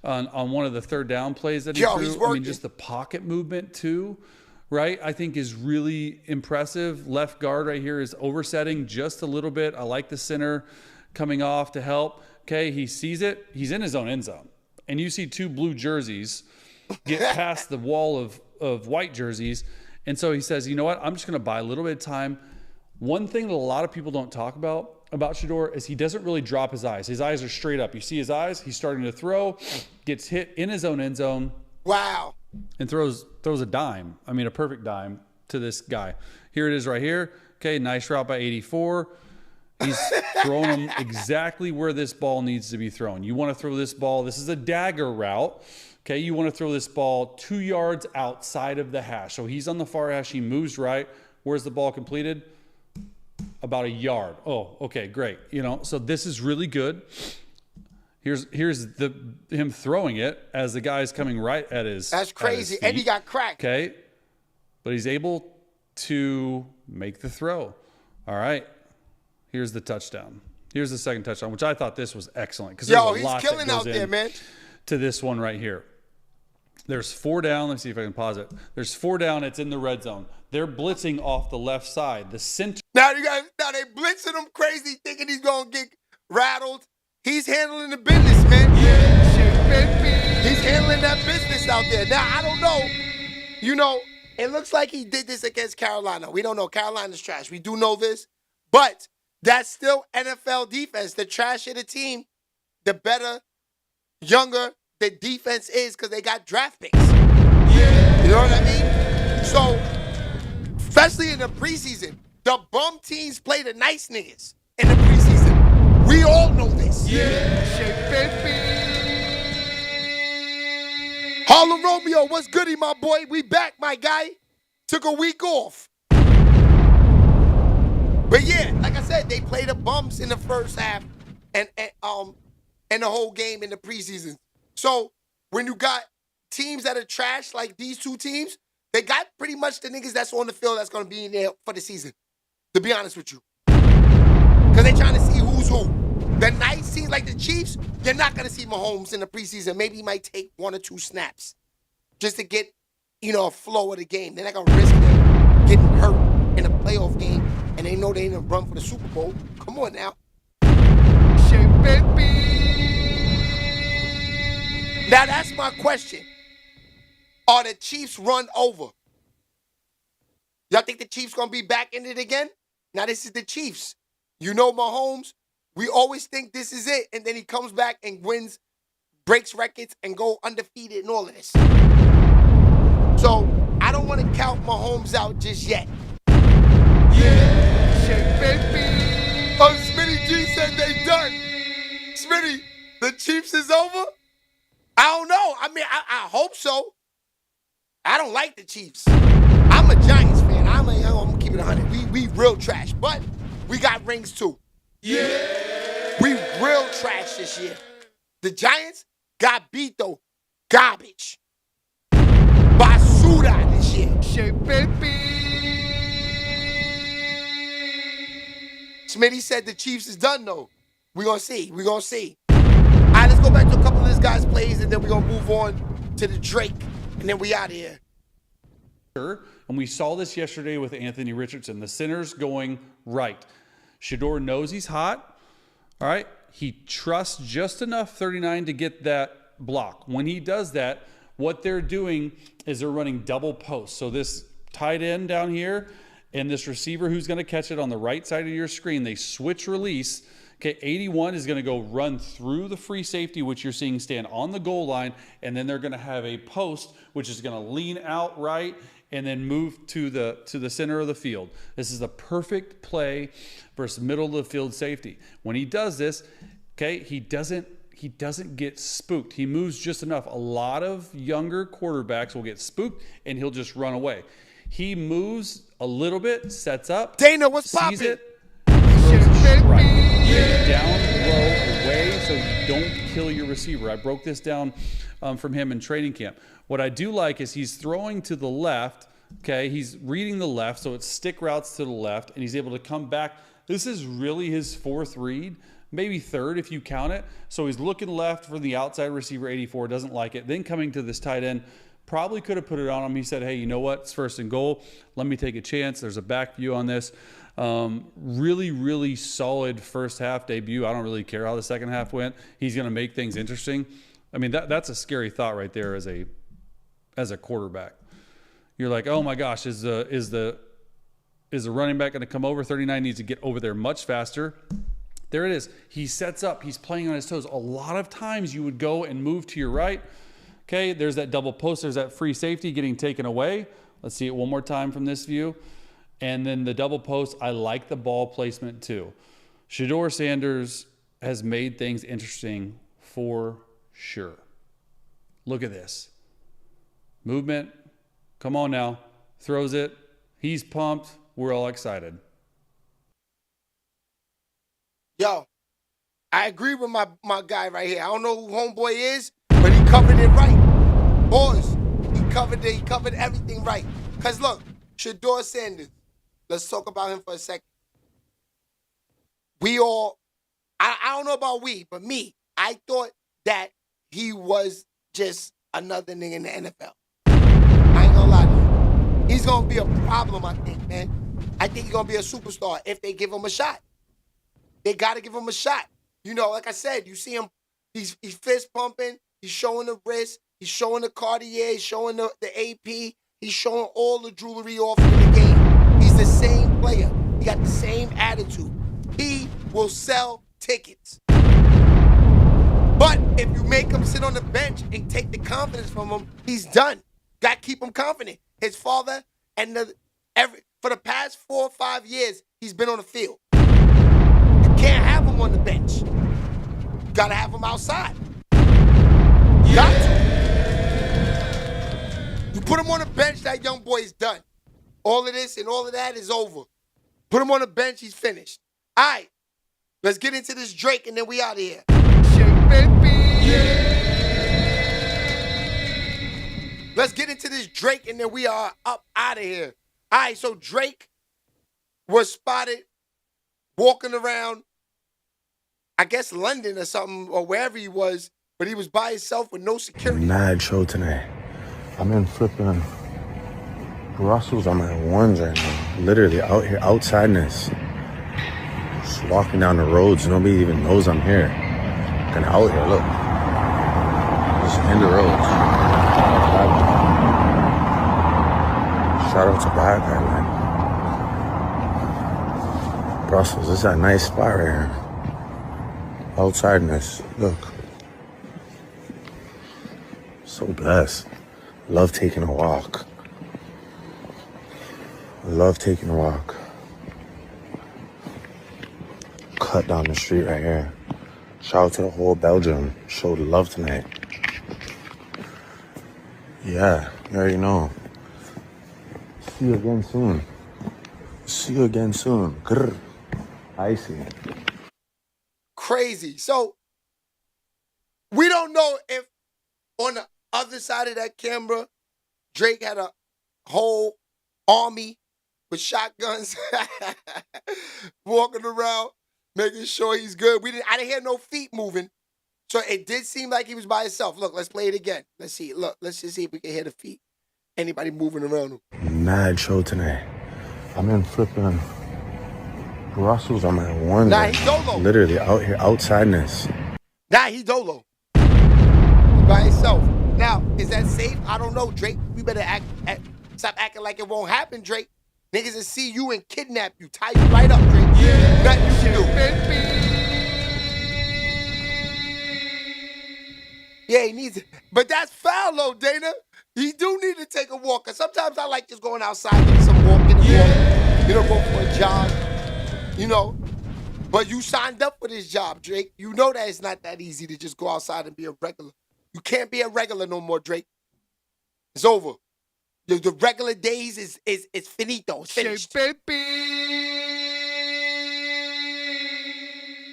on one of the third down plays that he threw. I mean, just the pocket movement too, right? I think is really impressive. Left guard right here is oversetting just a little bit. I like the center coming off to help. Okay, he sees it. He's in his own end zone. And you see 2 blue jerseys get past the wall of white jerseys. And so he says, you know what? I'm just going to buy a little bit of time. One thing that a lot of people don't talk about Shedeur is he doesn't really drop his eyes. His eyes are straight up. You see his eyes. He's starting to throw, gets hit in his own end zone. Wow. And throws a dime. I mean, a perfect dime to this guy. Here it is right here. Okay, nice route by 84. He's throwing them exactly where this ball needs to be thrown. You want to throw this ball. This is a dagger route. Okay, you want to throw this ball 2 yards outside of the hash. So he's on the far hash. He moves right. Where's the ball completed? About a yard. Oh, okay, great. So this is really good. Here's him throwing it as the guy's coming right at his. That's crazy. And he got cracked. Okay, but he's able to make the throw. All right. Here's the touchdown. Here's the second touchdown, which I thought this was excellent because there's a lot killing that goes out there, man. To this one right here. There's 4 down. Let's see if I can pause it. There's 4 down. It's in the red zone. They're blitzing off the left side. The center. Now they blitzing him crazy, thinking he's gonna get rattled. He's handling the business, man. He's handling that business out there. Now I don't know. It looks like he did this against Carolina. We don't know. Carolina's trash. We do know this, but that's still NFL defense. The trashier the team, the better, younger the defense is because they got draft picks. You know what I mean? So, especially in the preseason, the bum teams play the nice niggas in the preseason. We all know this. Harlem Romeo, what's goody, my boy? We back, my guy. Took a week off. But yeah, like I said, they play the bums in the first half and the whole game in the preseason. So when you got teams that are trash like these 2 teams, they got pretty much the niggas that's on the field that's going to be in there for the season, to be honest with you. Because they're trying to see who's who. The nice teams like the Chiefs, you're not going to see Mahomes in the preseason. Maybe he might take 1 or 2 snaps just to get, a flow of the game. They're not going to risk them getting hurt in a playoff game and they know they ain't going to run for the Super Bowl. Come on now. Now, that's my question. Are the Chiefs run over? Y'all think the Chiefs going to be back in it again? Now, this is the Chiefs. Mahomes, we always think this is it, and then he comes back and wins, breaks records, and go undefeated and all of this. So, I don't want to count Mahomes out just yet. Smitty G said they done. Smitty, the Chiefs is over? I don't know. I mean, I hope so. I don't like the Chiefs. I'm a Giants fan. I'm gonna keep it 100. We real trash, but we got rings too. Yeah. We real trash this year. The Giants got beat though. Garbage. Basura this year. Smitty said the Chiefs is done though. We're gonna see. All right, let's go back to a couple of this guy's plays, and then we're going to move on to the Drake, and then we out of here. And we saw this yesterday with Anthony Richardson. The center's going right. Shedeur knows he's hot. All right. He trusts just enough 39 to get that block. When he does that, what they're doing is they're running double posts. So this tight end down here and this receiver who's going to catch it on the right side of your screen, they switch release. Okay, 81 is going to go run through the free safety, which you're seeing stand on the goal line, and then they're going to have a post, which is going to lean out right and then move to the center of the field. This is a perfect play versus middle of the field safety. When he does this, okay, he doesn't get spooked. He moves just enough. A lot of younger quarterbacks will get spooked and he'll just run away. He moves a little bit, sets up, Dana, what's sees poppin'? it, throws it strike. Down low, away, so you don't kill your receiver. I broke this down from him in training camp. What I do like is he's throwing to the left. Okay, he's reading the left, so it's stick routes to the left, and he's able to come back. This is really his fourth read, maybe third if you count it. So he's looking left for the outside receiver, 84, doesn't like it. Then coming to this tight end, probably could have put it on him. He said, hey, you know what? It's first and goal. Let me take a chance. There's a back view on this. Really, really solid first half debut. I don't really care how the second half went. He's going to make things interesting. I mean, that's a scary thought right there as a quarterback. You're like, oh my gosh, is the running back going to come over? 39 needs to get over there much faster. There it is. He sets up. He's playing on his toes. A lot of times you would go and move to your right. Okay, there's that double post. There's that free safety getting taken away. Let's see it one more time from this view. And then the double post, I like the ball placement too. Shedeur Sanders has made things interesting for sure. Look at this. Movement. Come on now. Throws it. He's pumped. We're all excited. Yo, I agree with my guy right here. I don't know who homeboy is, but he covered it right. Boys, he covered it. He covered everything right. Because look, Shedeur Sanders. Let's talk about him for a second. We all, I don't know about we, but me, I thought that he was just another nigga in the NFL. I ain't gonna lie to you. He's gonna be a problem, I think, man. I think he's gonna be a superstar if they give him a shot. They gotta give him a shot. You know, like I said, you see him, he's fist pumping, he's showing the wrist, he's showing the Cartier, he's showing the AP, he's showing all the jewelry off in the game. He's the same player. He got the same attitude. He will sell tickets. But if you make him sit on the bench and take the confidence from him, he's done. Got to keep him confident. His father and for the past 4 or 5 years, he's been on the field. You can't have him on the bench. You got to have him outside. You got to. You put him on the bench, that young boy is done. All of this and all of that is over. Put him on the bench, he's finished. All right, let's get into this Drake and then we out of here. Let's get into this Drake and then we are up out of here. All right, so Drake was spotted walking around, I guess London or something, or wherever he was, but he was by himself with no security. Mad show tonight. I'm in flipping Brussels on my ones right now. Literally out here, outsideness. Just walking down the roads. Nobody even knows I'm here. Kind of out here, look. Just in the roads. Shout out to Bad Guy, man. Brussels, this is a nice spot right here. Outsideness, look. So blessed. Love taking a walk. Love taking a walk. Cut down the street right here. Shout out to the whole Belgium. Showed love tonight. Yeah, you already know. See you again soon. See you again soon. Grr. Icy. Crazy. So, we don't know if on the other side of that camera, Drake had a whole army with shotguns walking around, making sure he's good. I didn't hear no feet moving. So it did seem like he was by himself. Look, let's play it again. Let's see. Look, let's just see if we can hear the feet. anybody moving around him. Mad show tonight. I'm in flipping Brussels on my ones. Nah, he dolo. Literally out here outside this. Nah, he dolo. He by himself. Now, is that safe? I don't know, Drake. We better stop acting like it won't happen, Drake. Niggas will see you and kidnap you, tie you right up, Drake. Yeah, nothing you can do. Yeah, he needs it. But that's foul, though, Dana. He do need to take a walk. Cause sometimes I like just going outside, getting some walk, you know, go for a jog, you know. But you signed up for this job, Drake. You know that it's not that easy to just go outside and be a regular. You can't be a regular no more, Drake. It's over. The regular days is finito. It's finished.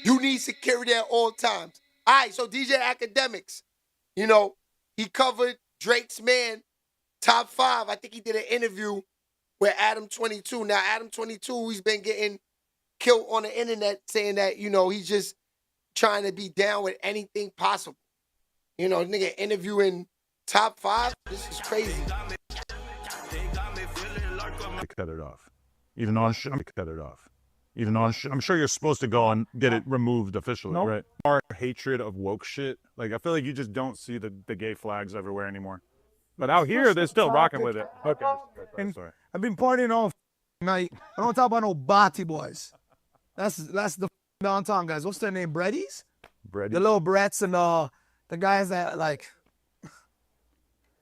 You need security at all times. All right, so DJ Academics, you know, he covered Drake's man, top 5. I think he did an interview with Adam 22. Now, Adam 22, he's been getting killed on the internet saying that, you know, he's just trying to be down with anything possible. You know, nigga interviewing top 5, this is crazy. Cut it off. Even though I'm cut it off. Even though I'm sure you're supposed to go and get it removed officially, right? Our hatred of woke shit. Like, I feel like you just don't see the gay flags everywhere anymore. But out here, they're still rocking with it. Okay. Sorry. I've been partying all night. I don't talk about no Bati boys. That's the downtown guys. What's their name? Breddies? Breddies. The little Bretts and the guys that like.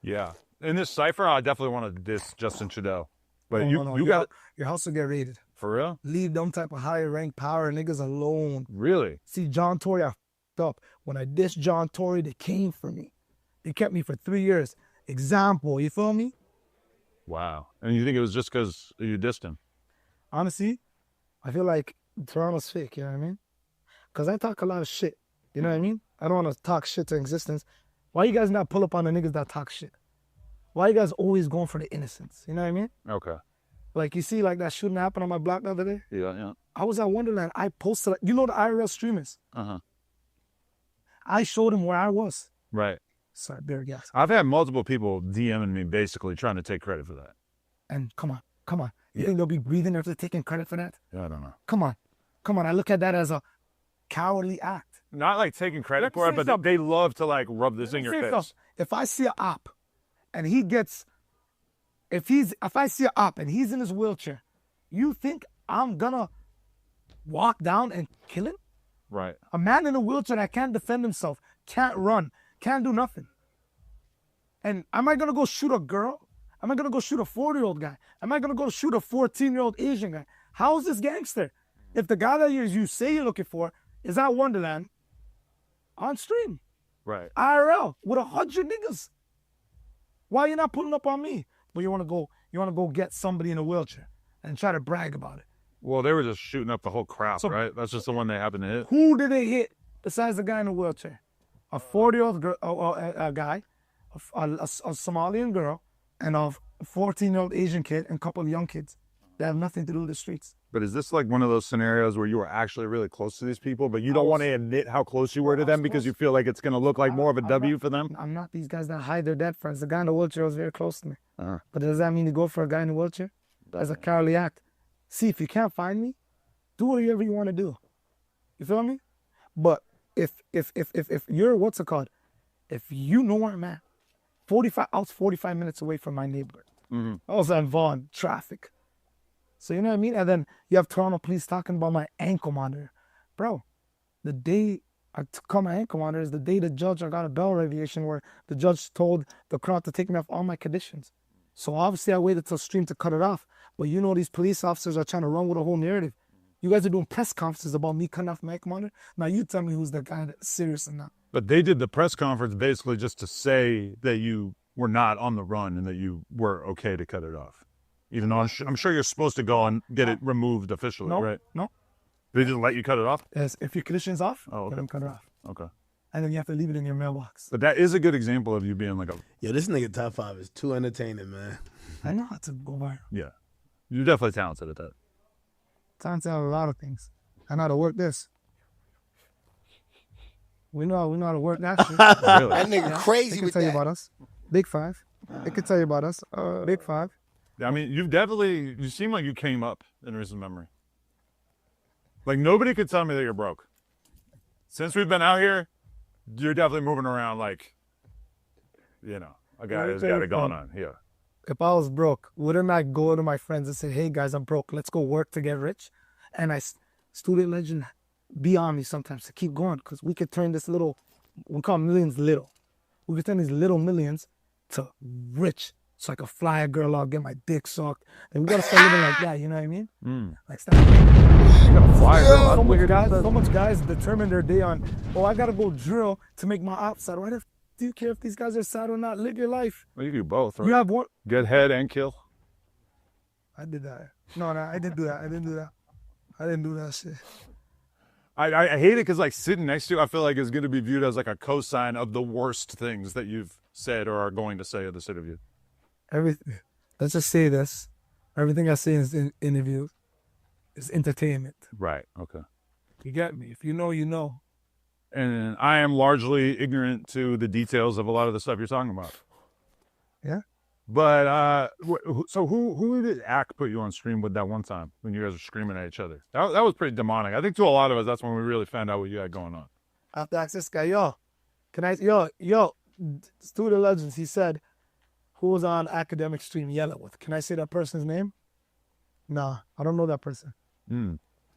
Yeah. In this cipher, I definitely want to diss Justin Trudeau. But no. you got your house will get raided. For real? Leave them type of higher rank power niggas alone. Really? See, John Tory, I f***ed up. When I dissed John Tory, they came for me. They kept me for 3 years. Example, you feel me? Wow. And you think it was just because you dissed him? Honestly, I feel like Toronto's fake, you know what I mean? Because I talk a lot of shit, you know what I mean? I don't want to talk shit to existence. Why you guys not pull up on the niggas that talk shit? Why you guys always going for the innocents? You know what I mean? Okay. Like, you see, like, that shooting happened on my block the other day? Yeah. I was at Wonderland. I posted, you know the IRL streamers? Uh-huh. I showed them where I was. Right. Sorry, bear gas. I've had multiple people DMing me basically trying to take credit for that. And come on. You think they'll be breathing after taking credit for that? Yeah, I don't know. Come on. I look at that as a cowardly act. Not like taking credit for it, but they love to like rub this in your face. If I see an op and he gets, if I see an op and he's in his wheelchair, you think I'm gonna walk down and kill him? Right. A man in a wheelchair that can't defend himself, can't run, can't do nothing. And am I gonna go shoot a girl? Am I gonna go shoot a 40-year-old guy? Am I gonna go shoot a 14-year-old Asian guy? How is this gangster? If the guy that you say you're looking for is at Wonderland on stream, right? IRL with 100 niggas. Why are you not pulling up on me? But you wanna go get somebody in a wheelchair and try to brag about it. Well, they were just shooting up the whole crowd, right? That's just the one they happened to hit. Who did they hit besides the guy in the wheelchair? A 40-year-old guy, a Somalian girl, and a 14-year-old Asian kid, and a couple of young kids that have nothing to do with the streets. But is this like one of those scenarios where you were actually really close to these people, but you don't want to admit how close you were to them because you feel like it's going to look like more of a W for them? I'm not these guys that hide their dead friends. The guy in the wheelchair was very close to me. Uh-huh. But does that mean you go for a guy in the wheelchair? That's a cowardly act. See, if you can't find me, do whatever you want to do. You feel me? But if you're, what's it called? If you know where I'm at, I was 45 minutes away from my neighborhood. Mm-hmm. I was in Vaughan, traffic. So you know what I mean? And then you have Toronto police talking about my ankle monitor. Bro, the day I took out my ankle monitor is the day the judge, I got a bail revocation where the judge told the crowd to take me off all my conditions. So obviously I waited till stream to cut it off. But you know these police officers are trying to run with a whole narrative. You guys are doing press conferences about me cutting off my ankle monitor. Now you tell me who's the guy that's serious or not. But they did the press conference basically just to say that you were not on the run and that you were okay to cut it off. Even though I'm sure you're supposed to go and get it removed officially, right? No. They just let you cut it off? Yes, if your condition's off, okay. let them cut it off. Okay. And then you have to leave it in your mailbox. But that is a good example of you being like a... Yo, this nigga top 5 is too entertaining, man. I know how to go viral. Yeah. You're definitely talented at that. Talented at a lot of things. I know how to work this. We know how to work that shit. Really? That nigga crazy with that. I can tell you about us. Big 5. I could tell you about us. Big five. I mean, you seem like you came up in recent memory. Like, nobody could tell me that you're broke. Since we've been out here, you're definitely moving around like, you know, a guy who's got it going on. Yeah. If I was broke, wouldn't I go to my friends and say, hey guys, I'm broke, let's go work to get rich? And student legend be on me sometimes to keep going, because we could turn this little, we call millions little. We could turn these little millions to rich. So I could fly a girl out, get my dick sucked. And we gotta start living like that, you know what I mean? Like, stop. You gotta fly a girl out. So much guys determine their day on, oh, I gotta go drill to make my ops sad. Why the f do you care if these guys are sad or not? Live your life. Well, you do both, right? You have one. Get head and kill. I did that. No, I didn't do that. I didn't do that shit. I hate it because, like, sitting next to you, I feel like it's going to be viewed as like a cosign of the worst things that you've said or are going to say in this interview. Everything. Let's just say this. Everything I say in this interview is entertainment. Right. Okay. You get me? If you know, you know. And I am largely ignorant to the details of a lot of the stuff you're talking about. Yeah. But so who did Ack put you on stream with that one time when you guys were screaming at each other? That was pretty demonic. I think to a lot of us, that's when we really found out what you had going on. I have to ask this guy, yo, Student Legends, he said, who was on academic stream yelling with? Can I say that person's name? Nah, I don't know that person.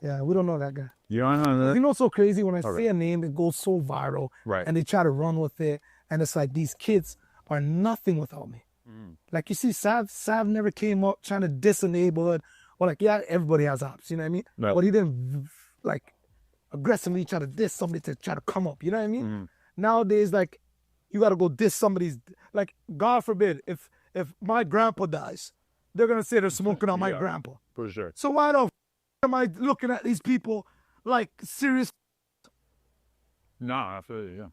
Yeah, we don't know that guy. You don't know that? You know what's so crazy? When I say a name, it goes so viral. Right. And they try to run with it. And it's like, these kids are nothing without me. Like, you see, Sav never came up trying to diss a neighborhood. Or like, yeah, everybody has ops, you know what I mean? No. But he didn't, like, aggressively try to diss somebody to try to come up, you know what I mean? Nowadays, like, you got to go diss somebody's, like, God forbid, if my grandpa dies, they're going to say they're smoking on my grandpa. For sure. So why the f am I looking at these people like serious? Nah, I feel you, yeah.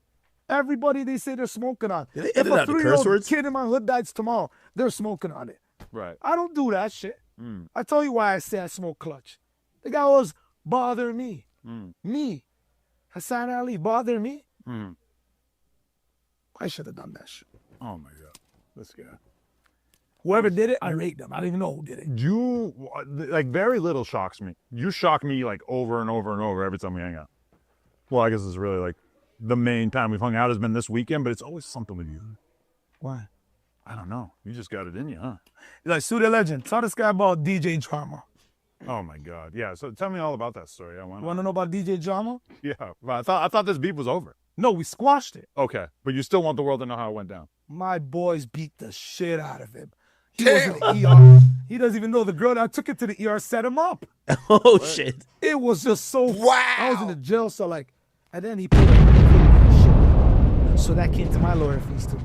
Everybody they say they're smoking on. Did they If edit a out the curse 3-year-old words? kid in my hood dies tomorrow, they're smoking on it. Right. I don't do that shit. I tell you why I say I smoke clutch. The guy was bothering me. Me. Hassan Ali bothering me. I should have done that shit. Oh my God. This guy. Whoever did it, I rate them. I don't even know who did it. You, like, very little shocks me. You shock me, like, over and over and over every time we hang out. Well, I guess it's really, like, the main time we've hung out has been this weekend, but it's always something with you. Why? I don't know. You just got it in you, huh? Like, Student Legend. Tell this guy about DJ Drama. Oh my God. Yeah. So tell me all about that story. You want to know about DJ Drama? Yeah. But I thought this beef was over. No, we squashed it. Okay. But you still want the world to know how it went down. My boys beat the shit out of him. He was in the ER. He doesn't even know the girl that took it to the ER set him up. Oh, shit. It was just so... Wow. I was in the jail, so like... And then he paid shit. So that came to my lawyer fees too.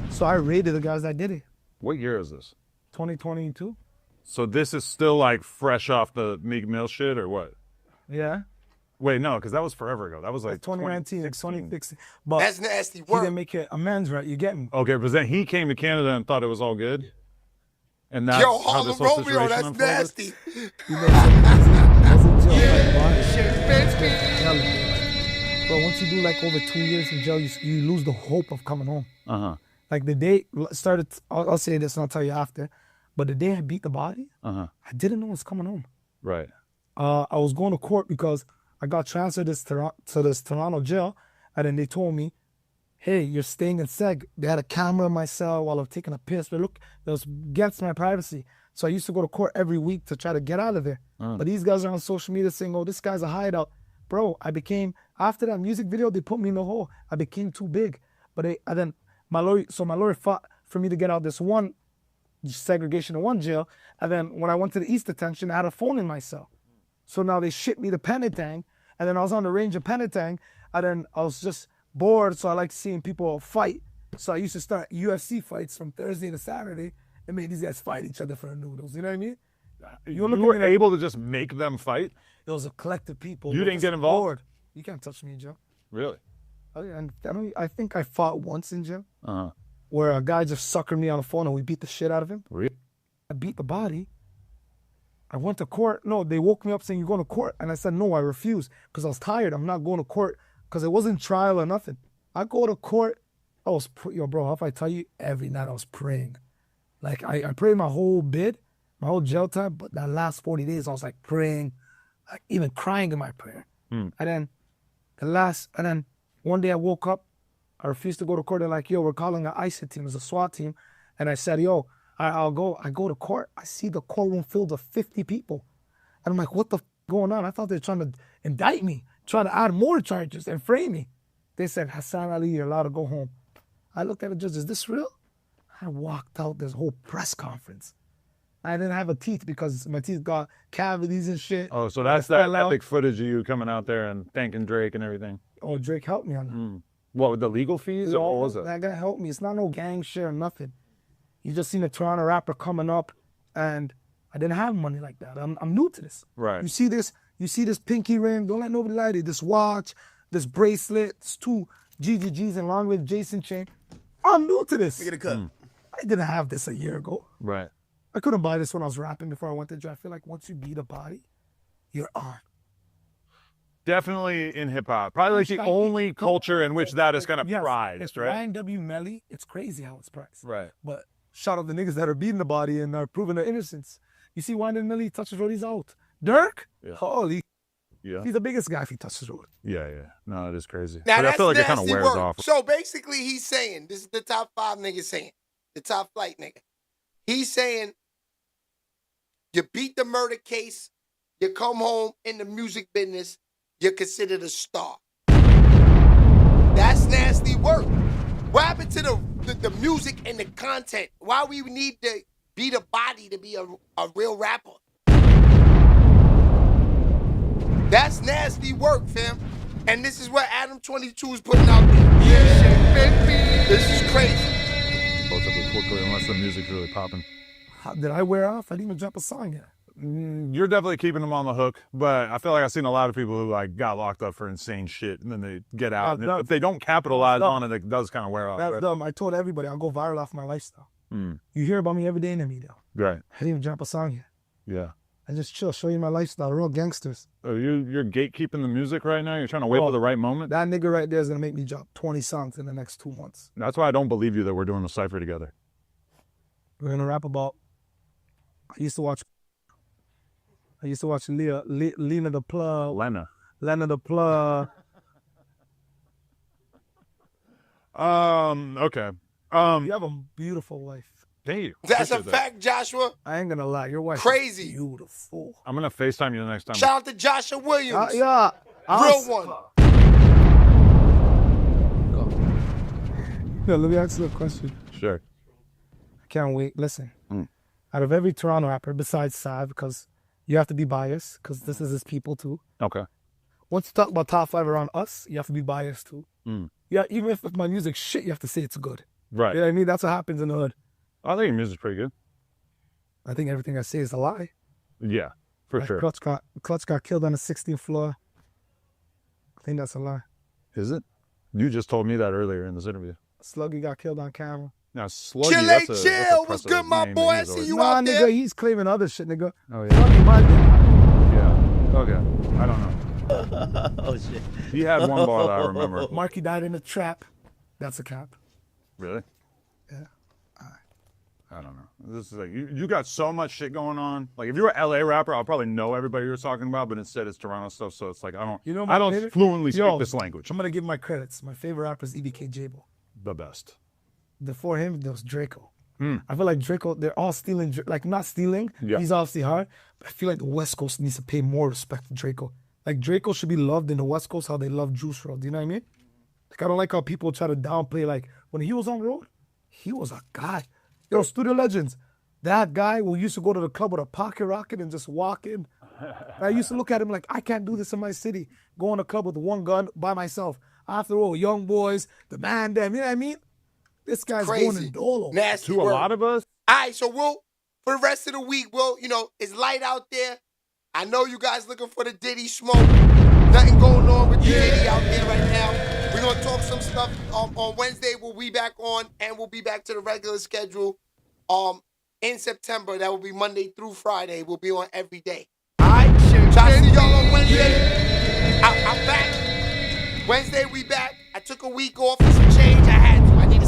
So I raided the guys that did it. What year is this? 2022. So this is still like fresh off the Meek Mill shit or what? Yeah. Wait, no, because that was forever ago. That was like 2019, 2016. But that's nasty he work. didn't make it amends, right? You get me? Okay, but then he came to Canada and thought it was all good. And that's Yo, how this Harlem whole Romeo, situation that's unfolded? nasty. You know, I was in jail. Shit, Bro, once you do like over 2 years in jail, you lose the hope of coming home. Like the day started, I'll say this and I'll tell you after, but the day I beat the body, I didn't know I was coming home. Right. I was going to court because I got transferred to this Toronto jail, and then they told me, hey, you're staying in SEG. They had a camera in my cell while I was taking a piss, but look, that was against my privacy. So I used to go to court every week to try to get out of there. But these guys are on social media saying, oh, this guy's a hideout. Bro, I became, after that music video, they put me in the hole. I became too big. And then my lawyer fought for me to get out this one segregation in one jail. And then when I went to the East Detention, I had a phone in my cell. So now they shipped me to Penetang. And then I was on the range of Penetang. And then I was just bored. So I like seeing people fight. So I used to start UFC fights from Thursday to Saturday and made these guys fight each other for noodles. You know what I mean? You were able to just make them fight? It was a collective people. You didn't get involved? Bored. You can't touch me in jail. Really? Oh, yeah, and I think I fought once in jail where a guy just suckered me on the phone and we beat the shit out of him. Really? I beat the body. I went to court. No, they woke me up saying, you're going to court. And I said, no, I refuse because I was tired. I'm not going to court because it wasn't trial or nothing. I go to court. yo, bro, if I tell you, every night I was praying. Like, I prayed my whole bid, my whole jail time, but that last 40 days, I was like praying, like even crying in my prayer. And then one day I woke up, I refused to go to court. They're like, yo, we're calling an ISIT team, it's a SWAT team. And I said, yo, I'll go. I go to court. I see the courtroom filled with 50 people. And I'm like, what the f going on? I thought they were trying to indict me, trying to add more charges and frame me. They said, Hassan Ali, you're allowed to go home. I looked at the judge, is this real? I walked out this whole press conference. I didn't have a teeth because my teeth got cavities and shit. Oh, so that's that epic footage of you coming out there and thanking Drake and everything. Oh, Drake helped me on that. What, with the legal fees? Or what was it? That guy helped me. It's not no gang share or nothing. You just seen a Toronto rapper coming up, and I didn't have money like that. I'm new to this. Right. You see this pinky ring. Don't let nobody lie to you. This watch, this bracelet, this 2 GGGs and long with Jason chain. I'm new to this. Get a cut. I didn't have this a year ago. Right. I couldn't buy this when I was rapping before I went to jail. I feel like once you beat a body, you're on. Definitely in hip hop. Probably like the only culture in which that is kind of prized, It's right? Ryan W. Melly. It's crazy how it's priced. Right. But shout out the niggas that are beating the body and are proving their innocence. You see Ryan W. Melly touches road, he's out. Dirk? Yeah. Holy. Yeah. He's the biggest guy if he touches road. Yeah. No, it is crazy. Now, But I feel like it kind of nasty wears work. off. So basically, he's saying, this is the top 5 niggas saying, the top flight nigga. He's saying, you beat the murder case, you come home in the music business, you're considered a star. That's nasty work. What happened to the music and the content? Why we need to beat a body to be a real rapper? That's nasty work, fam. And this is what Adam 22 is putting out there. Yeah, baby. This is crazy. Both of it quickly unless the music's really popping. Did I wear off? I didn't even drop a song yet. You're definitely keeping them on the hook, but I feel like I've seen a lot of people who like got locked up for insane shit and then they get out. And if they don't capitalize on it, it does kind of wear off. That's Right? dumb. I told everybody I'll go viral off my lifestyle. You hear about me every day in the media. Right. I didn't even drop a song yet. Yeah. I just chill, show you my lifestyle. Real gangsters. Oh, you're gatekeeping the music right now? You're trying to wait for the right moment? That nigga right there is going to make me drop 20 songs in the next 2 months. That's why I don't believe you that we're doing a cypher together. We're going to rap about... I used to watch Lena the Plug. Lena the Plug. Okay. You have a beautiful wife. Thank you. That's a fact, Joshua. I ain't gonna lie, your wife Crazy. is beautiful. I'm gonna FaceTime you the next time. Shout out to Joshua Williams. Yeah. Real one. Yeah, let me ask you a question. Sure. I can't wait. Listen, out of every Toronto rapper, besides Sav, because you have to be biased, because this is his people too. Okay. Once you talk about top 5 around us, you have to be biased too. Yeah, even if my music shit, you have to say it's good. Right. You know what I mean? That's what happens in the hood. I think your music's pretty good. I think everything I say is a lie. Yeah, for sure. Clutch got killed on the 16th floor. I think that's a lie. Is it? You just told me that earlier in this interview. Sluggy got killed on camera. Now, Sluggy, that's a chill. What's good, my boy? I see you out there. Nigga, he's claiming other shit, nigga. Oh, yeah. Sluggy might be. Yeah. Okay. I don't know. Oh, shit. He had one bar that I remember. Marky died in a trap. That's a cap. Really? Yeah. I don't know. This is like you got so much shit going on. Like if you were an LA rapper, I'll probably know everybody you're talking about, but instead it's Toronto stuff, so it's like I don't fluently speak this language. I'm gonna give my credits. My favorite rapper is EBK Jabo. The best. Before him, there was Draco. I feel like Draco, they're all stealing, like not stealing, he's obviously hard, but I feel like the West Coast needs to pay more respect to Draco. Like Draco should be loved in the West Coast how they love Juice WRLD, you know what I mean? Like I don't like how people try to downplay, like when he was on the road, he was a guy. Yo, Studio Legends, that guy who used to go to the club with a pocket rocket and just walk in. I used to look at him like, I can't do this in my city. Go in a club with one gun by myself. After all, young boys, the man, them, you know what I mean? This guy's going in dolo. Nasty to a lot of us. All right, so for the rest of the week, it's light out there. I know you guys looking for the Diddy smoke. Nothing going on with the Diddy out there right now. We're going to talk some stuff on Wednesday. We'll be back on, and we'll be back to the regular schedule in September. That will be Monday through Friday. We'll be on every day. All right? Try to see y'all on Wednesday. I'm back. Wednesday, we back. I took a week off for some change. I had to. I need to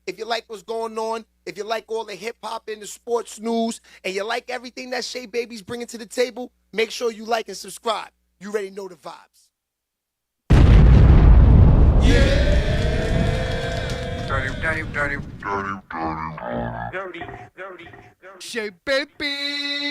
if you like what's going on, if you like all the hip-hop and the sports news, and you like everything that Shay Baby's bringing to the table, make sure you like and subscribe. You already know the vibes. Shay Baby.